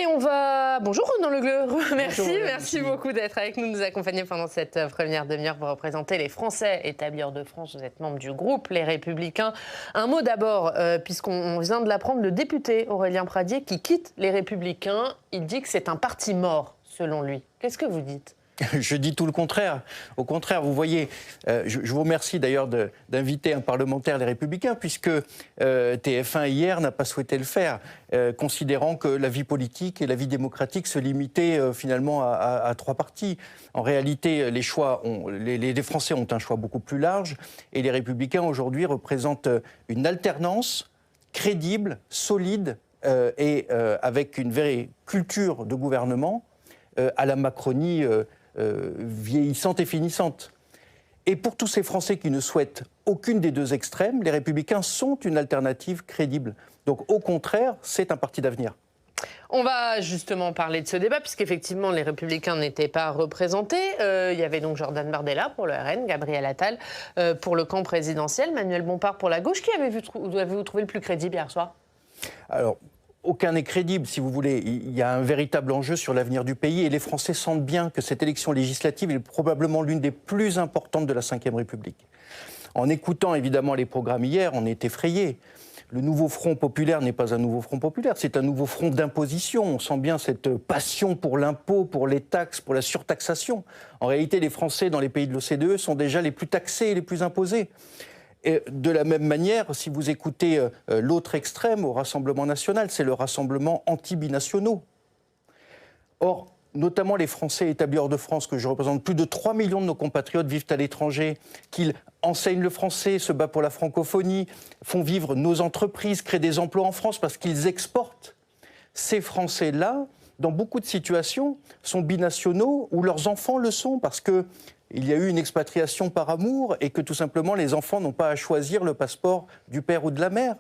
Et on va... Bonjour Ronan Le Gleut, merci, Bonjour, merci beaucoup d'être avec nous, de nous accompagner pendant cette première demi-heure pour représenter les Français établis hors de France. Vous êtes membre du groupe Les Républicains. Un mot d'abord, puisqu'on vient de l'apprendre, le député Aurélien Pradié qui quitte Les Républicains, il dit que c'est un parti mort, selon lui. Qu'est-ce que vous dites ? Je dis tout le contraire. Au contraire, vous voyez, je vous remercie d'ailleurs d'inviter un parlementaire Les Républicains, puisque TF1 hier n'a pas souhaité le faire, considérant que la vie politique et la vie démocratique se limitaient finalement à trois partis. En réalité, les Français ont un choix beaucoup plus large, et Les Républicains aujourd'hui représentent une alternance crédible, solide et avec une vraie culture de gouvernement à la Macronie vieillissante et finissante. Et pour tous ces Français qui ne souhaitent aucune des deux extrêmes, les Républicains sont une alternative crédible. Donc au contraire, c'est un parti d'avenir. On va justement parler de ce débat, puisqu'effectivement les Républicains n'étaient pas représentés. Il y avait donc Jordan Bardella pour le RN, Gabriel Attal pour le camp présidentiel, Manuel Bompard pour la gauche. Qui avez-vous trouvé le plus crédible hier soir ? Alors, aucun n'est crédible, si vous voulez. Il y a un véritable enjeu sur l'avenir du pays et les Français sentent bien que cette élection législative est probablement l'une des plus importantes de la Ve République. En écoutant évidemment les programmes hier, on est effrayé. Le nouveau Front populaire n'est pas un nouveau Front populaire, c'est un nouveau front d'imposition. On sent bien cette passion pour l'impôt, pour les taxes, pour la surtaxation. En réalité, les Français dans les pays de l'OCDE sont déjà les plus taxés et les plus imposés. Et de la même manière, si vous écoutez l'autre extrême au Rassemblement national, c'est le rassemblement anti-binationaux. Or, notamment les Français établis hors de France, que je représente, plus de 3 millions de nos compatriotes vivent à l'étranger, qu'ils enseignent le français, se battent pour la francophonie, font vivre nos entreprises, créent des emplois en France parce qu'ils exportent. Ces Français-là, dans beaucoup de situations, sont binationaux ou leurs enfants le sont parce que il y a eu une expatriation par amour et que tout simplement les enfants n'ont pas à choisir le passeport du père ou de la mère.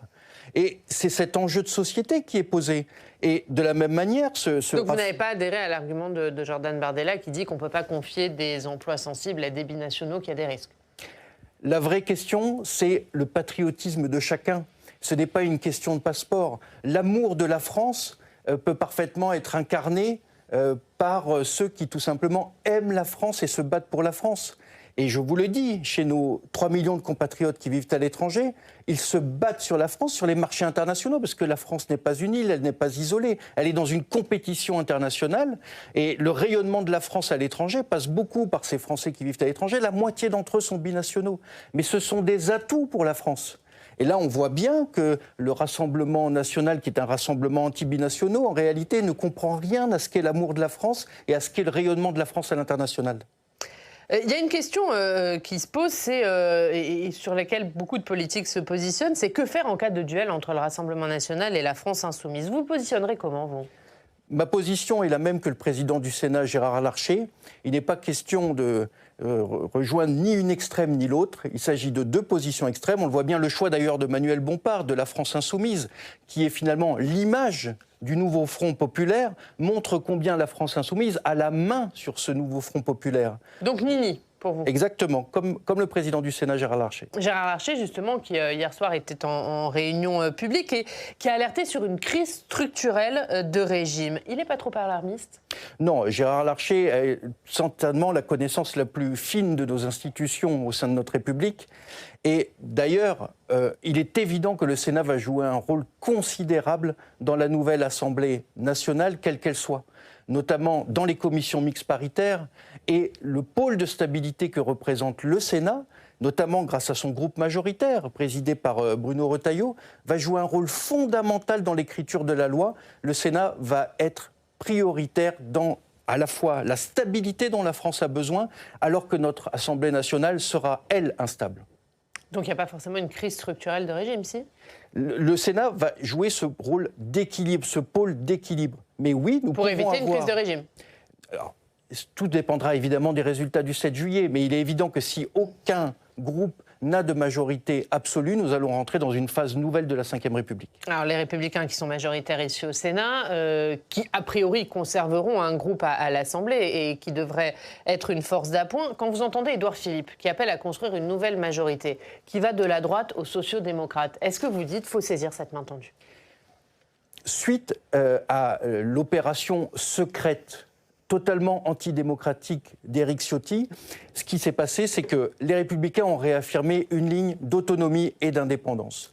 Et c'est cet enjeu de société qui est posé. Et de la même manière... Donc vous n'avez pas adhéré à l'argument de Jordan Bardella qui dit qu'on ne peut pas confier des emplois sensibles à des binationaux, qu'il y a des risques. La vraie question, c'est le patriotisme de chacun. Ce n'est pas une question de passeport. L'amour de la France peut parfaitement être incarné par ceux qui tout simplement aiment la France et se battent pour la France. Et je vous le dis, chez nos 3 millions de compatriotes qui vivent à l'étranger, ils se battent sur la France, sur les marchés internationaux, parce que la France n'est pas une île, elle n'est pas isolée, elle est dans une compétition internationale, et le rayonnement de la France à l'étranger passe beaucoup par ces Français qui vivent à l'étranger. La moitié d'entre eux sont binationaux, mais ce sont des atouts pour la France. Et là, on voit bien que le Rassemblement national, qui est un rassemblement anti-binationaux, en réalité ne comprend rien à ce qu'est l'amour de la France et à ce qu'est le rayonnement de la France à l'international. Il y a une question qui se pose, et sur laquelle beaucoup de politiques se positionnent, c'est que faire en cas de duel entre le Rassemblement national et la France insoumise ? Vous vous positionnerez comment, vous ? Ma position est la même que le président du Sénat, Gérard Larcher. Il n'est pas question de rejoindre ni une extrême ni l'autre. Il s'agit de deux positions extrêmes. On le voit bien, le choix d'ailleurs de Manuel Bompard, de la France insoumise, qui est finalement l'image du nouveau Front populaire, montre combien la France insoumise a la main sur ce nouveau Front populaire. Donc Nini, pour vous ? Exactement, comme le président du Sénat, Gérard Larcher. Gérard Larcher, justement, qui hier soir était en réunion publique et qui a alerté sur une crise structurelle de régime. Il n'est pas trop alarmiste ? Non, Gérard Larcher est certainement la connaissance la plus fine de nos institutions au sein de notre République. Et d'ailleurs, il est évident que le Sénat va jouer un rôle considérable dans la nouvelle Assemblée nationale, quelle qu'elle soit, notamment dans les commissions mixtes paritaires. Et le pôle de stabilité que représente le Sénat, notamment grâce à son groupe majoritaire, présidé par Bruno Retailleau, va jouer un rôle fondamental dans l'écriture de la loi. Le Sénat va être prioritaire dans à la fois la stabilité dont la France a besoin, alors que notre Assemblée nationale sera, elle, instable. Donc il n'y a pas forcément une crise structurelle de régime, si ? Le Sénat va jouer ce rôle d'équilibre, ce pôle d'équilibre. Mais oui, nous pour éviter une crise de régime. Alors, tout dépendra évidemment des résultats du 7 juillet, mais il est évident que si aucun groupe n'a de majorité absolue, nous allons rentrer dans une phase nouvelle de la Ve République. Alors les Républicains qui sont majoritaires ici au Sénat, qui a priori conserveront un groupe à l'Assemblée et qui devrait être une force d'appoint. Quand vous entendez Édouard Philippe qui appelle à construire une nouvelle majorité, qui va de la droite aux sociaux-démocrates, est-ce que vous dites qu'il faut saisir cette main tendue ? suite à l'opération secrète totalement antidémocratique d'Éric Ciotti, ce qui s'est passé, c'est que les Républicains ont réaffirmé une ligne d'autonomie et d'indépendance.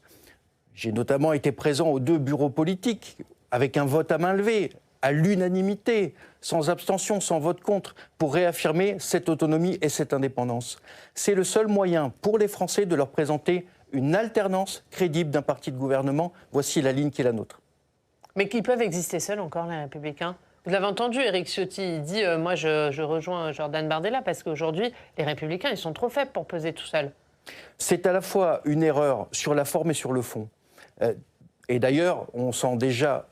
J'ai notamment été présent aux 2 bureaux politiques, avec un vote à main levée, à l'unanimité, sans abstention, sans vote contre, pour réaffirmer cette autonomie et cette indépendance. C'est le seul moyen pour les Français de leur présenter une alternance crédible d'un parti de gouvernement. Voici la ligne qui est la nôtre. Mais qu'ils peuvent exister seuls encore, les Républicains. Vous l'avez entendu, Éric Ciotti, il dit moi je rejoins Jordan Bardella parce qu'aujourd'hui, les Républicains, ils sont trop faibles pour peser tout seuls. C'est à la fois une erreur sur la forme et sur le fond. Et d'ailleurs, on sent déjà,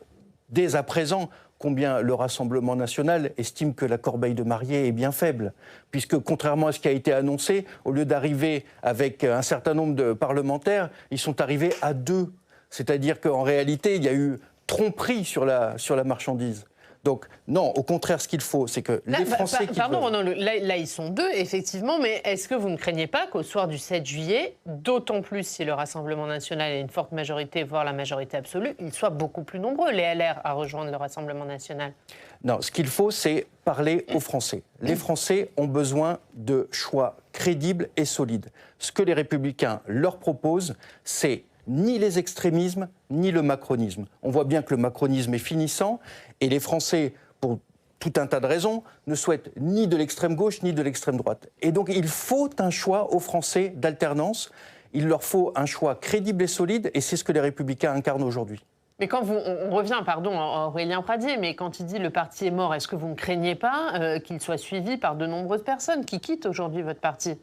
dès à présent, combien le Rassemblement national estime que la corbeille de mariée est bien faible. Puisque, contrairement à ce qui a été annoncé, au lieu d'arriver avec un certain nombre de parlementaires, ils sont arrivés à 2. C'est-à-dire qu'en réalité, il y a eu tromperie sur la marchandise. Donc, non, au contraire, ce qu'il faut, c'est que les Français qui pardon, Renan, là, ils sont 2, effectivement, mais est-ce que vous ne craignez pas qu'au soir du 7 juillet, d'autant plus si le Rassemblement national a une forte majorité, voire la majorité absolue, ils soient beaucoup plus nombreux, les LR, à rejoindre le Rassemblement national? Non, ce qu'il faut, c'est parler aux Français. Les Français ont besoin de choix crédibles et solides. Ce que les Républicains leur proposent, c'est ni les extrémismes, ni le macronisme. On voit bien que le macronisme est finissant, et les Français, pour tout un tas de raisons, ne souhaitent ni de l'extrême gauche, ni de l'extrême droite. Et donc, il faut un choix aux Français d'alternance. Il leur faut un choix crédible et solide, et c'est ce que les Républicains incarnent aujourd'hui. Mais quand on revient, pardon, à Aurélien Pradier, mais quand il dit le parti est mort, est-ce que vous ne craignez pas qu'il soit suivi par de nombreuses personnes qui quittent aujourd'hui votre parti ?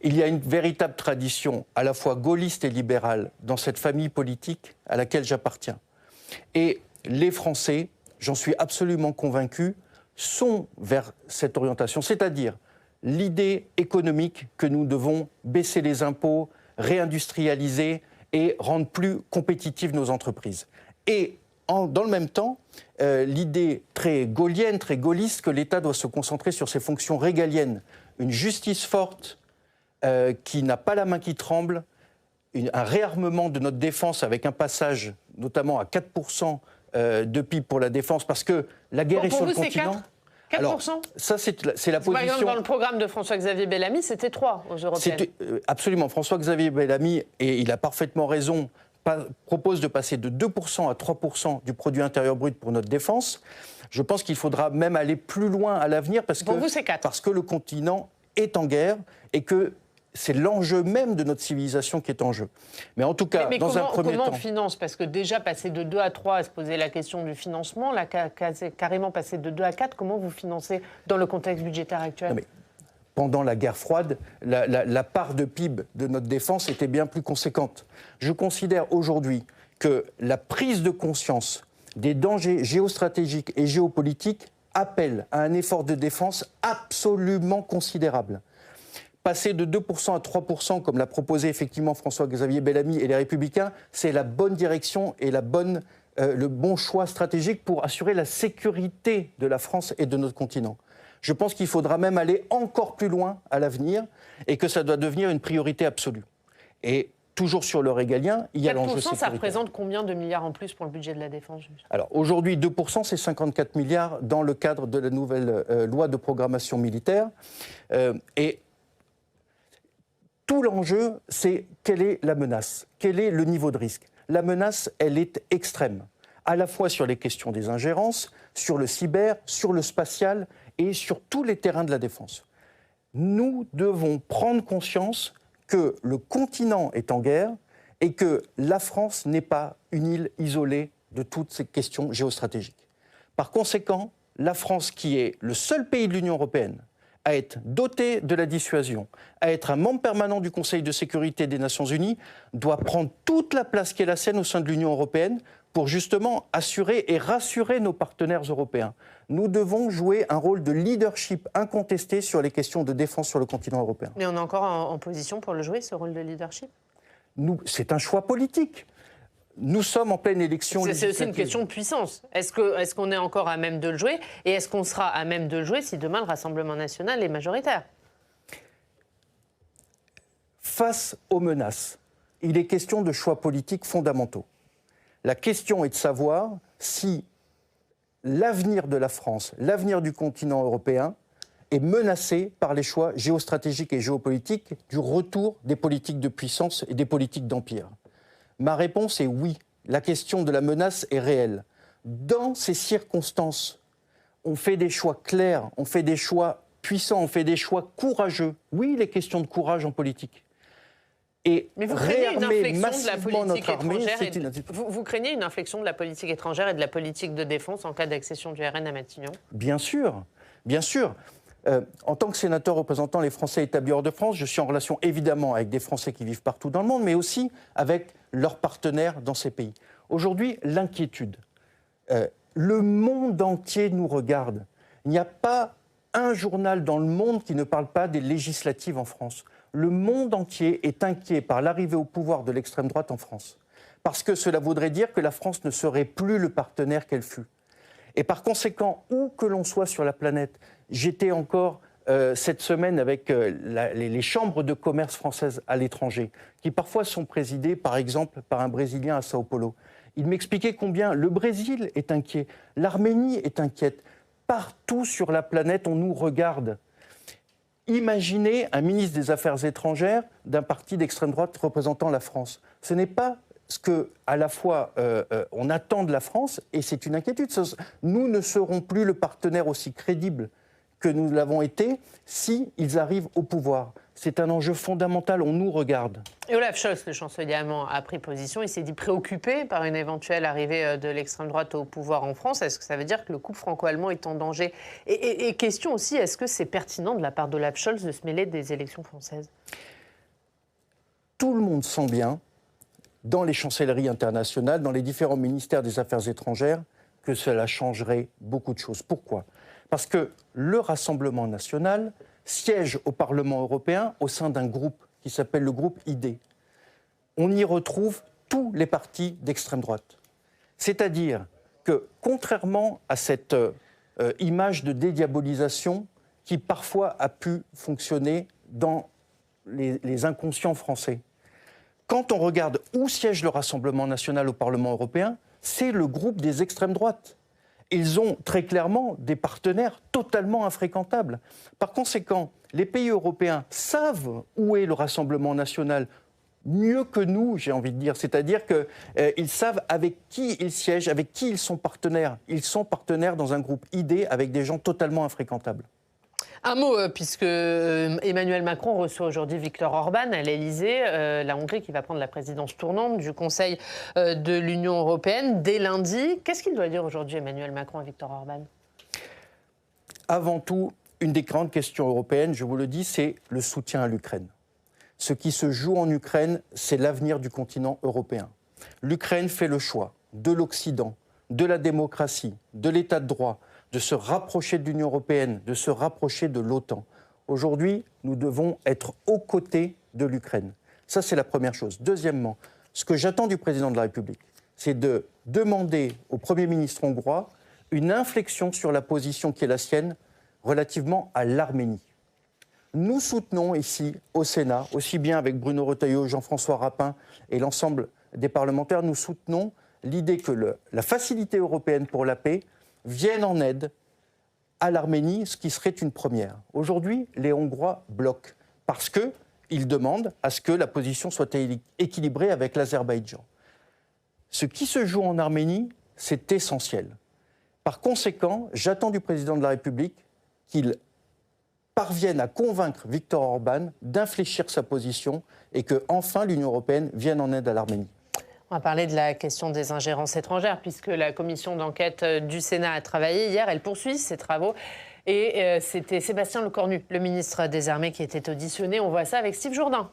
Il y a une véritable tradition, à la fois gaulliste et libérale, dans cette famille politique à laquelle j'appartiens. Et les Français, j'en suis absolument convaincu, sont vers cette orientation. C'est-à-dire l'idée économique que nous devons baisser les impôts, réindustrialiser et rendre plus compétitives nos entreprises. Et dans le même temps, l'idée très gaullienne, très gaulliste, que l'État doit se concentrer sur ses fonctions régaliennes. Une justice forte, qui n'a pas la main qui tremble, un réarmement de notre défense avec un passage notamment à 4% de PIB pour la défense, parce que la guerre est sur le continent. 4%. Alors, ça, c'est la position... Par exemple, dans le programme de François-Xavier Bellamy, c'était 3 aux Européennes. Absolument. François-Xavier Bellamy, et il a parfaitement raison, propose de passer de 2% à 3% du produit intérieur brut pour notre défense. Je pense qu'il faudra même aller plus loin à l'avenir, parce que le continent est en guerre et que c'est l'enjeu même de notre civilisation qui est en jeu. Mais en tout cas, dans un premier temps... Comment on finance ? Parce que déjà, passer de 2 à 3, à se poser la question du financement, là, carrément passer de 2 à 4, comment vous financez dans le contexte budgétaire actuel ? Non, mais pendant la guerre froide, la part de PIB de notre défense était bien plus conséquente. Je considère aujourd'hui que la prise de conscience des dangers géostratégiques et géopolitiques appelle à un effort de défense absolument considérable. Passer de 2% à 3%, comme l'a proposé effectivement François-Xavier Bellamy et les Républicains, c'est la bonne direction et le bon choix stratégique pour assurer la sécurité de la France et de notre continent. Je pense qu'il faudra même aller encore plus loin à l'avenir et que ça doit devenir une priorité absolue. Et toujours sur le régalien, il y a l'enjeu sécuritaire. 4%, ça représente combien de milliards en plus pour le budget de la défense ? Alors aujourd'hui, 2%, c'est 54 milliards dans le cadre de la nouvelle loi de programmation militaire. Et tout l'enjeu, c'est quelle est la menace ? Quel est le niveau de risque ? La menace, elle est extrême, à la fois sur les questions des ingérences, sur le cyber, sur le spatial et sur tous les terrains de la défense. Nous devons prendre conscience que le continent est en guerre et que la France n'est pas une île isolée de toutes ces questions géostratégiques. Par conséquent, la France, qui est le seul pays de l'Union européenne à être doté de la dissuasion, à être un membre permanent du Conseil de sécurité des Nations Unies, doit prendre toute la place qu'est la sienne au sein de l'Union européenne pour justement assurer et rassurer nos partenaires européens. Nous devons jouer un rôle de leadership incontesté sur les questions de défense sur le continent européen. Mais on est encore en position pour le jouer, ce rôle de leadership ? C'est un choix politique. Nous sommes en pleine élection législative. C'est aussi une question de puissance. Est-ce qu'on est encore à même de le jouer ? Et est-ce qu'on sera à même de le jouer si demain le Rassemblement national est majoritaire ? Face aux menaces, il est question de choix politiques fondamentaux. La question est de savoir si l'avenir de la France, l'avenir du continent européen, est menacé par les choix géostratégiques et géopolitiques du retour des politiques de puissance et des politiques d'empire. Ma réponse est oui. La question de la menace est réelle. Dans ces circonstances, on fait des choix clairs, on fait des choix puissants, on fait des choix courageux. Oui, il est question de courage en politique. Et mais vous craignez une inflexion de la politique armée, étrangère vous craignez une inflexion de la politique étrangère et de la politique de défense en cas d'accession du RN à Matignon? Bien sûr, bien sûr. En tant que sénateur représentant les Français établis hors de France, je suis en relation évidemment avec des Français qui vivent partout dans le monde, mais aussi avec leurs partenaires dans ces pays. Aujourd'hui, l'inquiétude. Le monde entier nous regarde. Il n'y a pas un journal dans le monde qui ne parle pas des législatives en France. Le monde entier est inquiet par l'arrivée au pouvoir de l'extrême droite en France. Parce que cela voudrait dire que la France ne serait plus le partenaire qu'elle fut. Et par conséquent, où que l'on soit sur la planète, j'étais encore cette semaine avec les chambres de commerce françaises à l'étranger, qui parfois sont présidées, par exemple, par un Brésilien à Sao Paulo. Il m'expliquait combien le Brésil est inquiet, l'Arménie est inquiète. Partout sur la planète, on nous regarde. Imaginez un ministre des Affaires étrangères d'un parti d'extrême droite représentant la France. Ce n'est pas ce que, à la fois, on attend de la France, et c'est une inquiétude. Nous ne serons plus le partenaire aussi crédible que nous l'avons été s'ils arrivent au pouvoir. C'est un enjeu fondamental, on nous regarde. Et Olaf Scholz, le chancelier allemand, a pris position. Il s'est dit préoccupé par une éventuelle arrivée de l'extrême droite au pouvoir en France. Est-ce que ça veut dire que le couple franco-allemand est en danger ? Et question aussi, est-ce que c'est pertinent de la part d'Olaf Scholz de se mêler des élections françaises ? Tout le monde sent bien, dans les chancelleries internationales, dans les différents ministères des Affaires étrangères, que cela changerait beaucoup de choses. Pourquoi ? Parce que le Rassemblement national siège au Parlement européen au sein d'un groupe qui s'appelle le groupe ID. On y retrouve tous les partis d'extrême droite. C'est-à-dire que, contrairement à cette image de dédiabolisation qui parfois a pu fonctionner dans les inconscients français, quand on regarde où siège le Rassemblement national au Parlement européen, c'est le groupe des extrêmes droites. Ils ont très clairement des partenaires totalement infréquentables. Par conséquent, les pays européens savent où est le Rassemblement national mieux que nous, j'ai envie de dire. C'est-à-dire qu'ils savent avec qui ils siègent, avec qui ils sont partenaires. Ils sont partenaires dans un groupe ID avec des gens totalement infréquentables. Un mot, puisque Emmanuel Macron reçoit aujourd'hui Viktor Orban à l'Élysée, la Hongrie qui va prendre la présidence tournante du Conseil de l'Union européenne dès lundi. Qu'est-ce qu'il doit dire aujourd'hui Emmanuel Macron à Viktor Orban ? Avant tout, une des grandes questions européennes, je vous le dis, c'est le soutien à l'Ukraine. Ce qui se joue en Ukraine, c'est l'avenir du continent européen. L'Ukraine fait le choix de l'Occident, de la démocratie, de l'état de droit, de se rapprocher de l'Union européenne, de se rapprocher de l'OTAN. Aujourd'hui, nous devons être aux côtés de l'Ukraine. Ça, c'est la première chose. Deuxièmement, ce que j'attends du président de la République, c'est de demander au Premier ministre hongrois une inflexion sur la position qui est la sienne relativement à l'Arménie. Nous soutenons ici, au Sénat, aussi bien avec Bruno Retailleau, Jean-François Rapin et l'ensemble des parlementaires, nous soutenons l'idée que la facilité européenne pour la paix viennent en aide à l'Arménie, ce qui serait une première. Aujourd'hui, les Hongrois bloquent parce qu'ils demandent à ce que la position soit équilibrée avec l'Azerbaïdjan. Ce qui se joue en Arménie, c'est essentiel. Par conséquent, j'attends du président de la République qu'il parvienne à convaincre Viktor Orban d'infléchir sa position et que, enfin, l'Union européenne vienne en aide à l'Arménie. On va parler de la question des ingérences étrangères, puisque la commission d'enquête du Sénat a travaillé hier. Elle poursuit ses travaux. Et c'était Sébastien Lecornu, le ministre des Armées, qui était auditionné. On voit ça avec Steve Jourdain.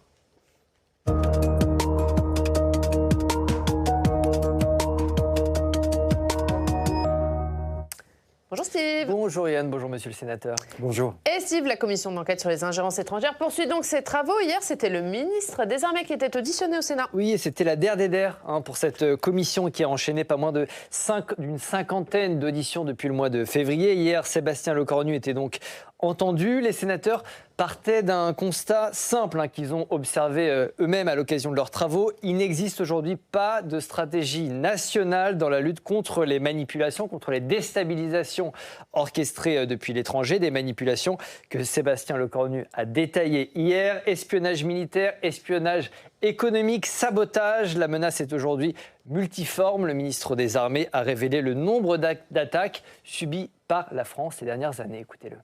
Bonjour Steve. Bonjour Yann, bonjour monsieur le sénateur. Bonjour. Et Steve, la commission d'enquête sur les ingérences étrangères poursuit donc ses travaux. Hier, c'était le ministre des Armées qui était auditionné au Sénat. Oui, et c'était la der des der pour cette commission qui a enchaîné pas moins d'une cinquantaine d'auditions depuis le mois de février. Hier, Sébastien Lecornu était donc entendu. Les sénateurs partaient d'un constat simple qu'ils ont observé eux-mêmes à l'occasion de leurs travaux. Il n'existe aujourd'hui pas de stratégie nationale dans la lutte contre les manipulations, contre les déstabilisations orchestrées depuis l'étranger. Des manipulations que Sébastien Lecornu a détaillées hier. Espionnage militaire, espionnage économique, sabotage. La menace est aujourd'hui multiforme. Le ministre des Armées a révélé le nombre d'attaques subies par la France ces dernières années. Écoutez-le.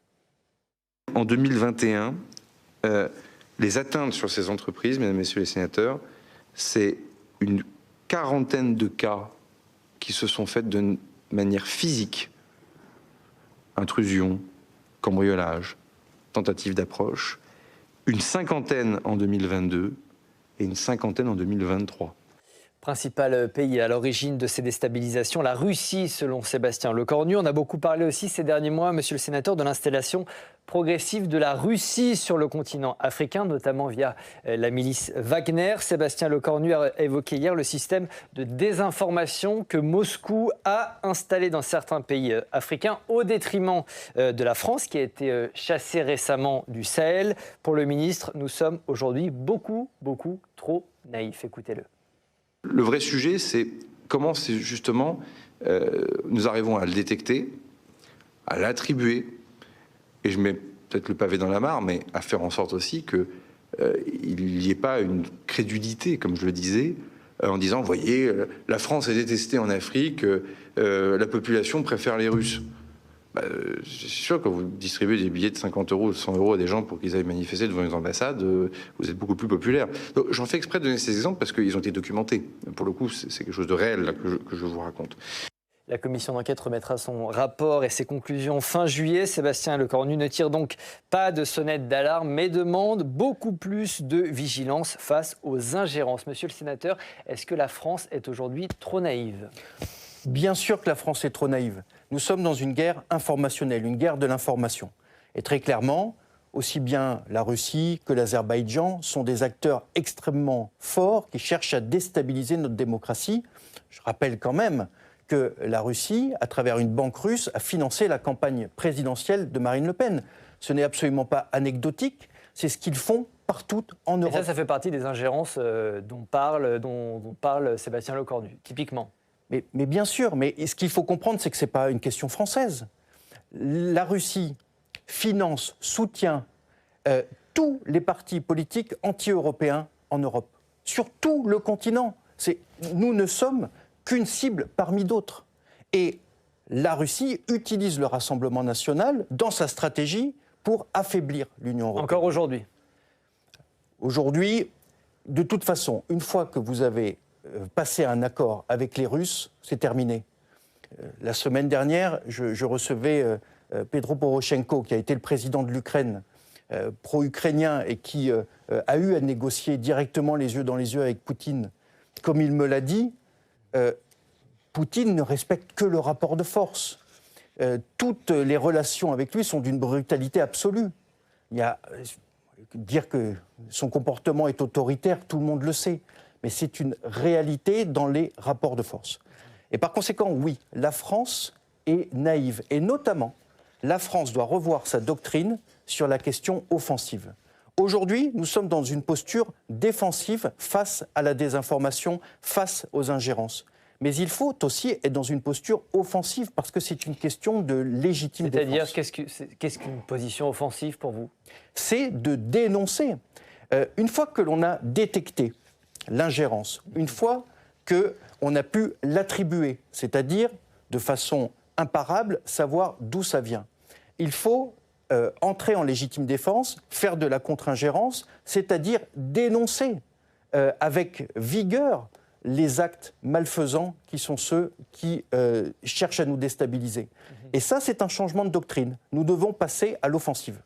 En 2021, les atteintes sur ces entreprises, mesdames et messieurs les sénateurs, c'est une quarantaine de cas qui se sont faits de manière physique. Intrusion, cambriolage, tentative d'approche. Une cinquantaine en 2022 et une cinquantaine en 2023. Principal pays à l'origine de ces déstabilisations, la Russie, selon Sébastien Lecornu. On a beaucoup parlé aussi ces derniers mois, monsieur le sénateur, de l'installation progressive de la Russie sur le continent africain, notamment via la milice Wagner. Sébastien Lecornu a évoqué hier le système de désinformation que Moscou a installé dans certains pays africains au détriment de la France, qui a été chassée récemment du Sahel. Pour le ministre, nous sommes aujourd'hui beaucoup trop naïfs. Écoutez-le. Le vrai sujet, c'est comment justement nous arrivons à le détecter, à l'attribuer, et je mets peut-être le pavé dans la mare, mais à faire en sorte aussi qu'il n'y ait pas une crédulité, comme je le disais, en disant, voyez, la France est détestée en Afrique, la population préfère les Russes. C'est sûr, quand vous distribuez des billets de 50 euros ou 100 euros à des gens pour qu'ils aillent manifester devant les ambassades, vous êtes beaucoup plus populaire. Donc, j'en fais exprès de donner ces exemples parce qu'ils ont été documentés. Pour le coup, c'est quelque chose de réel là, que je vous raconte. La commission d'enquête remettra son rapport et ses conclusions fin juillet. Sébastien Lecornu ne tire donc pas de sonnette d'alarme, mais demande beaucoup plus de vigilance face aux ingérences. Monsieur le sénateur, est-ce que la France est aujourd'hui trop naïve ? Bien sûr que la France est trop naïve. Nous sommes dans une guerre informationnelle, une guerre de l'information. Et très clairement, aussi bien la Russie que l'Azerbaïdjan sont des acteurs extrêmement forts qui cherchent à déstabiliser notre démocratie. Je rappelle quand même que la Russie, à travers une banque russe, a financé la campagne présidentielle de Marine Le Pen. Ce n'est absolument pas anecdotique, c'est ce qu'ils font partout en Europe. Et ça fait partie des ingérences dont parle Sébastien Lecornu, typiquement. Mais bien sûr, mais ce qu'il faut comprendre, c'est que ce n'est pas une question française. La Russie finance, soutient tous les partis politiques anti-européens en Europe, sur tout le continent. Nous ne sommes qu'une cible parmi d'autres. Et la Russie utilise le Rassemblement national dans sa stratégie pour affaiblir l'Union européenne. Encore aujourd'hui ? Aujourd'hui, de toute façon, une fois que vous avez passé un accord avec les Russes, c'est terminé. La semaine dernière, je recevais Petro Poroshenko, qui a été le président de l'Ukraine, pro-ukrainien, et qui a eu à négocier directement les yeux dans les yeux avec Poutine. Comme il me l'a dit, Poutine ne respecte que le rapport de force. Toutes les relations avec lui sont d'une brutalité absolue. Dire que son comportement est autoritaire, tout le monde le sait. Mais c'est une réalité dans les rapports de force. Et par conséquent, oui, la France est naïve. Et notamment, la France doit revoir sa doctrine sur la question offensive. Aujourd'hui, nous sommes dans une posture défensive face à la désinformation, face aux ingérences. Mais il faut aussi être dans une posture offensive parce que c'est une question de légitime défense. C'est-à-dire, qu'est-ce qu'une position offensive pour vous ? C'est de dénoncer. Une fois que l'on a détecté l'ingérence, une fois qu'on a pu l'attribuer, c'est-à-dire de façon imparable, savoir d'où ça vient. Il faut entrer en légitime défense, faire de la contre-ingérence, c'est-à-dire dénoncer avec vigueur les actes malfaisants qui sont ceux qui cherchent à nous déstabiliser. Et ça, c'est un changement de doctrine. Nous devons passer à l'offensive.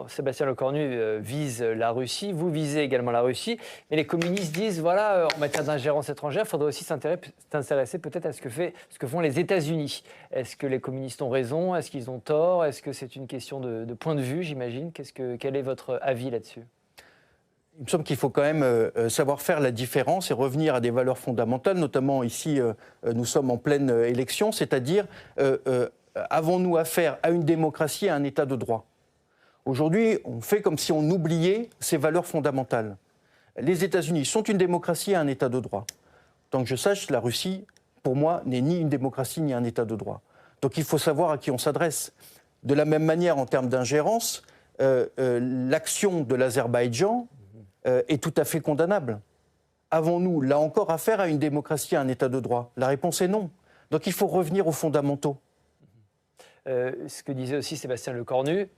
Sébastien Lecornu vise la Russie, vous visez également la Russie, mais les communistes disent, voilà, en matière d'ingérence étrangère, il faudrait aussi s'intéresser peut-être à ce que font les États-Unis. Est-ce que les communistes ont raison ? Est-ce qu'ils ont tort ? Est-ce que c'est une question de point de vue, j'imagine ? Quel est votre avis là-dessus ? Il me semble qu'il faut quand même savoir faire la différence et revenir à des valeurs fondamentales, notamment ici, nous sommes en pleine élection, c'est-à-dire avons-nous affaire à une démocratie, à un État de droit? Aujourd'hui, on fait comme si on oubliait ces valeurs fondamentales. Les États-Unis sont une démocratie et un État de droit. Tant que je sache, la Russie, pour moi, n'est ni une démocratie ni un État de droit. Donc il faut savoir à qui on s'adresse. De la même manière, en termes d'ingérence, l'action de l'Azerbaïdjan est tout à fait condamnable. Avons-nous, là encore, affaire à une démocratie, à un État de droit? La réponse est non. Donc il faut revenir aux fondamentaux. Ce que disait aussi Sébastien Lecornu,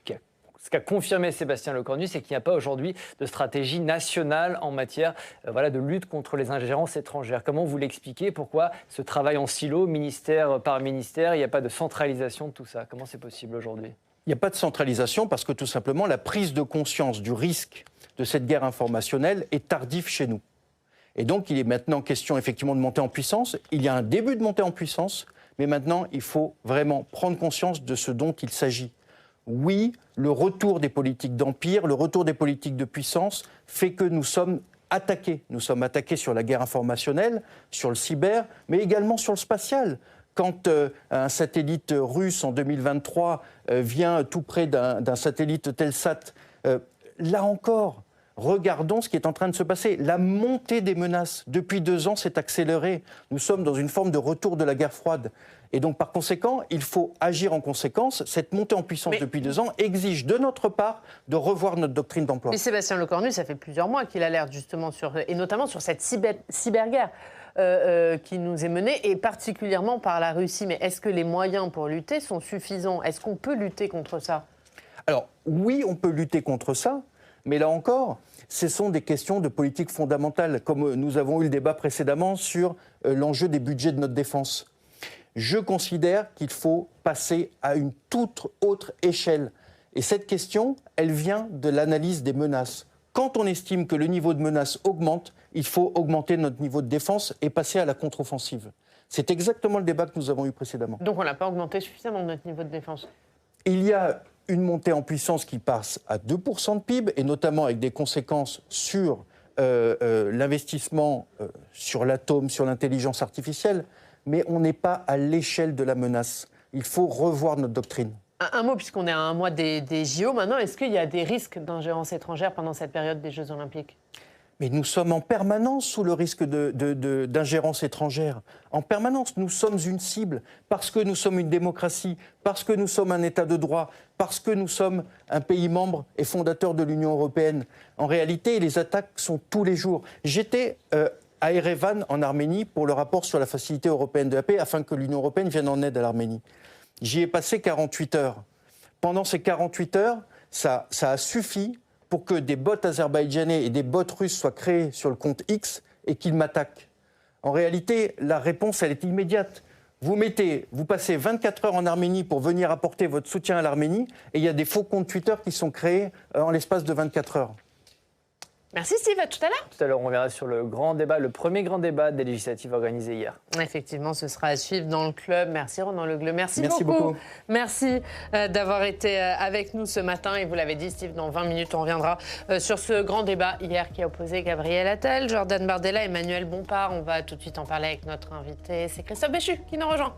ce qu'a confirmé Sébastien Lecornu, c'est qu'il n'y a pas aujourd'hui de stratégie nationale en matière de lutte contre les ingérences étrangères. Comment vous l'expliquez? Pourquoi ce travail en silo, ministère par ministère, il n'y a pas de centralisation de tout ça? Comment c'est possible aujourd'hui? Il n'y a pas de centralisation parce que tout simplement la prise de conscience du risque de cette guerre informationnelle est tardive chez nous. Et donc il est maintenant question effectivement de monter en puissance. Il y a un début de montée en puissance, mais maintenant il faut vraiment prendre conscience de ce dont il s'agit. Oui, le retour des politiques d'empire, le retour des politiques de puissance fait que nous sommes attaqués. Nous sommes attaqués sur la guerre informationnelle, sur le cyber, mais également sur le spatial. Quand un satellite russe en 2023 vient tout près d'un satellite Telsat, là encore, regardons ce qui est en train de se passer. La montée des menaces, depuis 2 ans, s'est accélérée. Nous sommes dans une forme de retour de la guerre froide. Et donc, par conséquent, il faut agir en conséquence. Cette montée en puissance depuis 2 ans exige de notre part de revoir notre doctrine d'emploi. Mais Sébastien Lecornu, ça fait plusieurs mois qu'il alerte justement et notamment sur cette cyberguerre qui nous est menée, et particulièrement par la Russie. Mais est-ce que les moyens pour lutter sont suffisants? Est-ce qu'on peut lutter contre ça? Alors, oui, on peut lutter contre ça. Mais là encore, ce sont des questions de politique fondamentale, comme nous avons eu le débat précédemment sur l'enjeu des budgets de notre défense. Je considère qu'il faut passer à une toute autre échelle. Et cette question, elle vient de l'analyse des menaces. Quand on estime que le niveau de menace augmente, il faut augmenter notre niveau de défense et passer à la contre-offensive. C'est exactement le débat que nous avons eu précédemment. Donc on n'a pas augmenté suffisamment notre niveau de défense? Il y a une montée en puissance qui passe à 2% de PIB, et notamment avec des conséquences sur l'investissement sur l'atome, sur l'intelligence artificielle, mais on n'est pas à l'échelle de la menace. Il faut revoir notre doctrine. Un mot, puisqu'on est à un mois des JO maintenant, est-ce qu'il y a des risques d'ingérence étrangère pendant cette période des Jeux Olympiques? Mais nous sommes en permanence sous le risque d'ingérence étrangère. En permanence, nous sommes une cible parce que nous sommes une démocratie, parce que nous sommes un État de droit, parce que nous sommes un pays membre et fondateur de l'Union européenne. En réalité, les attaques sont tous les jours. J'étais à Erevan, en Arménie, pour le rapport sur la facilité européenne de la paix, afin que l'Union européenne vienne en aide à l'Arménie. J'y ai passé 48 heures. Pendant ces 48 heures, ça a suffi pour que des bots azerbaïdjanais et des bots russes soient créés sur le compte X et qu'ils m'attaquent. En réalité, la réponse, elle est immédiate. Vous passez 24 heures en Arménie pour venir apporter votre soutien à l'Arménie, et il y a des faux comptes Twitter qui sont créés en l'espace de 24 heures. Merci Steve, à tout à l'heure. Tout à l'heure, on verra sur le grand débat, le premier grand débat des législatives organisées hier. Effectivement, ce sera à suivre dans le club. Merci Ronan Le Gleut, merci beaucoup. Merci d'avoir été avec nous ce matin. Et vous l'avez dit Steve, dans 20 minutes, on reviendra sur ce grand débat hier qui a opposé Gabriel Attal, Jordan Bardella, Emmanuel Bompard. On va tout de suite en parler avec notre invité, c'est Christophe Béchu qui nous rejoint.